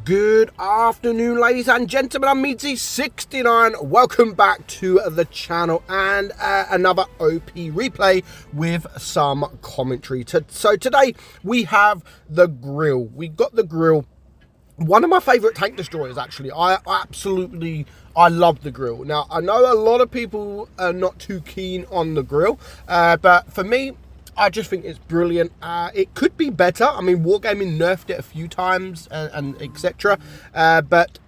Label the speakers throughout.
Speaker 1: Good afternoon, ladies and gentlemen. I'm meadsy69. Welcome back to the channel and another OP replay with some commentary. So today we have the grill. We got the grill. One of my favorite tank destroyers, actually. I love the grill. Now, I know a lot of people are not too keen on the grill, but for me, I just think it's brilliant. It could be better. I mean, Wargaming nerfed it a few times and etc. But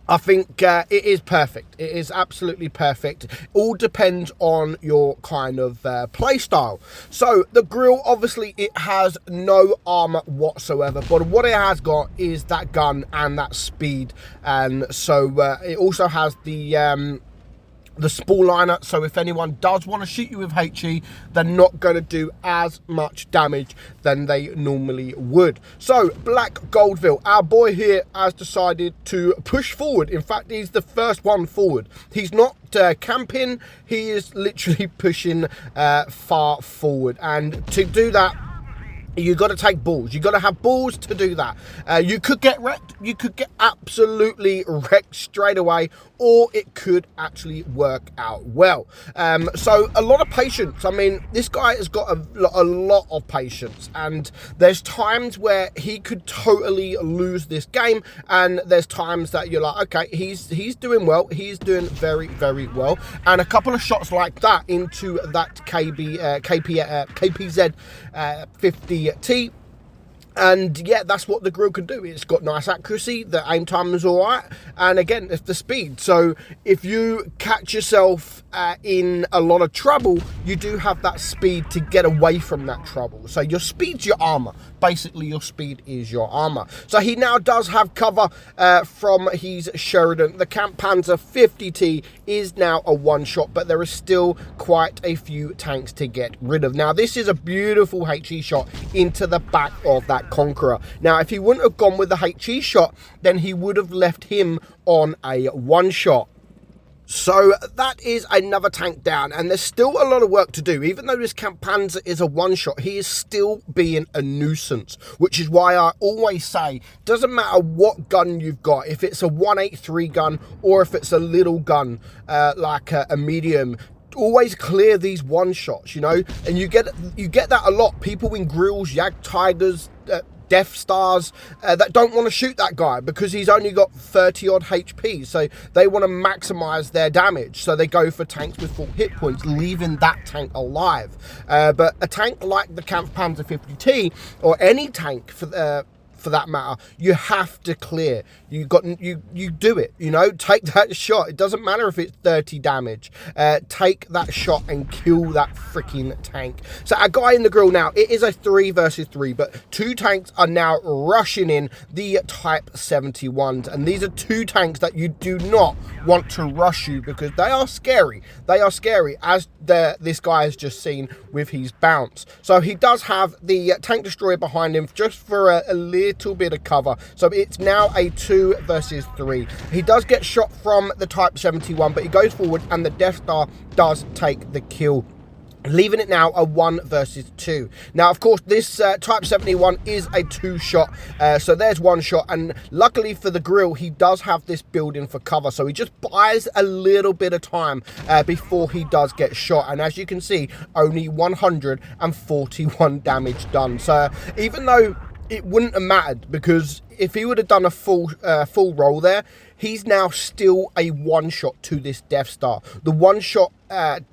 Speaker 1: I think it is perfect. It is absolutely perfect. All depends on your kind of play style. So the grill, obviously, it has no armor whatsoever, but what it has got is that gun and that speed. And so it also has the spool liner, so if anyone does want to shoot you with HE, they're not going to do as much damage than they normally would. So Black Goldville, our boy here, has decided to push forward. In fact, he's the first one forward. He's not camping, he is literally pushing far forward, and to do that, you got to take balls. You got to have balls to do that. You could get wrecked. You could get absolutely wrecked straight away, or it could actually work out well. So a lot of patience. I mean, this guy has got a lot of patience, and there's times where he could totally lose this game, and there's times that you're like, okay, he's doing well. He's doing very, very well. And a couple of shots like that into that KPZ 50T, and yeah, that's what the grill can do. It's got nice accuracy, the aim time is all right, and again, it's the speed. So if you catch yourself in a lot of trouble, you do have that speed to get away from that trouble. So your speed's your armor. Basically, your speed is your armor. So he now does have cover from his Sheridan. The Camp Panzer 50T is now a one-shot, but there is still quite a few tanks to get rid of. Now, this is a beautiful HE shot into the back of that Conqueror. Now, if he wouldn't have gone with the HE shot, then he would have left him on a one-shot. So that is another tank down, and there's still a lot of work to do. Even though this Camp Panzer is a one-shot, he is still being a nuisance, which is why I always say, doesn't matter what gun you've got, if it's a 183 gun or if it's a little gun like a medium, always clear these one-shots, you know, and you get that a lot. People in grills, Jag Tigers, Death Stars that don't want to shoot that guy because he's only got 30 odd HP, so they want to maximize their damage, so they go for tanks with full hit points, leaving that tank alive. But a tank like the Camp Panzer 50T, or any tank for that matter, you have to clear. You do it, you know, take that shot. It doesn't matter if it's 30 damage. Take that shot and kill that freaking tank. So a guy in the grill now, it is a 3 versus 3, but two tanks are now rushing in the Type 71s, and these are two tanks that you do not want to rush you because they are scary. They are scary, as this guy has just seen with his bounce. So he does have the tank destroyer behind him just for a little bit of cover. So it's now a 2 versus 3. He does get shot from the Type 71, but he goes forward and the Death Star does take the kill, leaving it now a 1 versus 2. Now, of course, this Type 71 is a 2-shot, so there's 1 shot, and luckily for the grill, he does have this building for cover, so he just buys a little bit of time before he does get shot, and as you can see, only 141 damage done. So even though it wouldn't have mattered, because if he would have done a full roll there, he's now still a one-shot to this Death Star. The one-shot the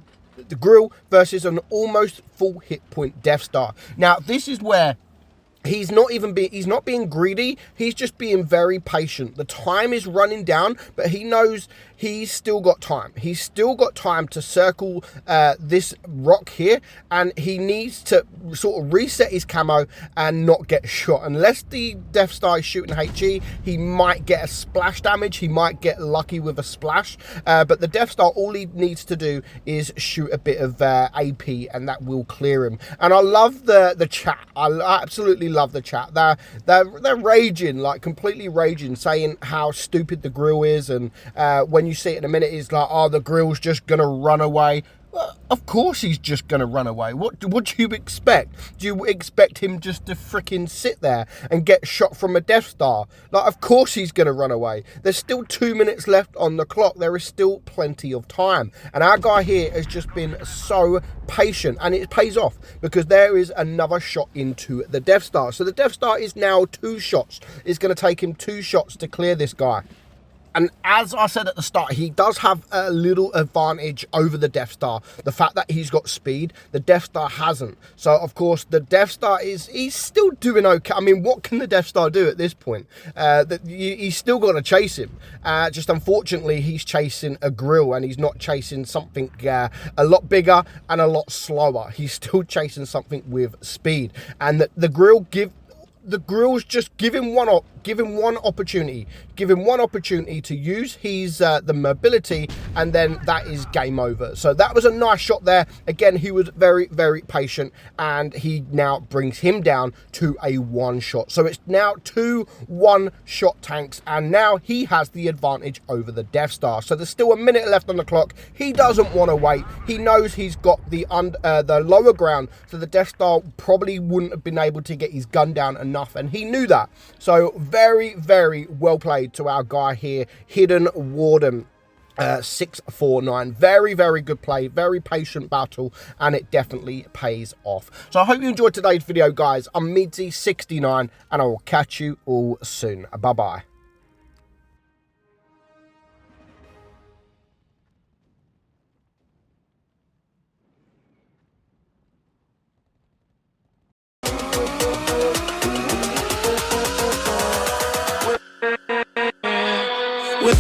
Speaker 1: grill versus an almost full hit point Death Star. Now, this is where he's not being greedy, he's just being very patient. The time is running down, but he knows he's still got time. He's still got time to circle this rock here, and he needs to sort of reset his camo and not get shot. Unless the Death Star is shooting HE, he might get a splash damage. He might get lucky with a splash, but the Death Star, all he needs to do is shoot a bit of AP, and that will clear him. And I love the chat. I absolutely love the chat. They're raging, like completely raging, saying how stupid the grill is, and when you see it in a minute, it's like, oh, the grill's just gonna run away. Well, of course he's just going to run away. What do you expect? Do you expect him just to freaking sit there and get shot from a Death Star? Like, of course he's going to run away. There's still 2 minutes left on the clock. There is still plenty of time. And our guy here has just been so patient, and it pays off because there is another shot into the Death Star. So the Death Star is now 2 shots. It's going to take him 2 shots to clear this guy. And as I said at the start, he does have a little advantage over the Death Star. The fact that he's got speed, the Death Star hasn't. So, of course, the Death Star he's still doing okay. I mean, what can the Death Star do at this point? He's still got to chase him. Just unfortunately, he's chasing a grill, and he's not chasing something a lot bigger and a lot slower. He's still chasing something with speed. And the grill's just give him one opportunity to use his the mobility, and then that is game over. So that was a nice shot there. Again, he was very, very patient, and he now brings him down to a 1 shot. So it's now 2 1-shot tanks, and now he has the advantage over the Death Star. So there's still a minute left on the clock. He doesn't want to wait. He knows he's got the lower ground, so the Death Star probably wouldn't have been able to get his gun down enough, and he knew that. So very, very well played to our guy here, Hidden Warden. 649. Very, very good play, very patient battle, and it definitely pays off. So I hope you enjoyed today's video, guys. I'm meadsy69, and I will catch you all soon. Bye bye. With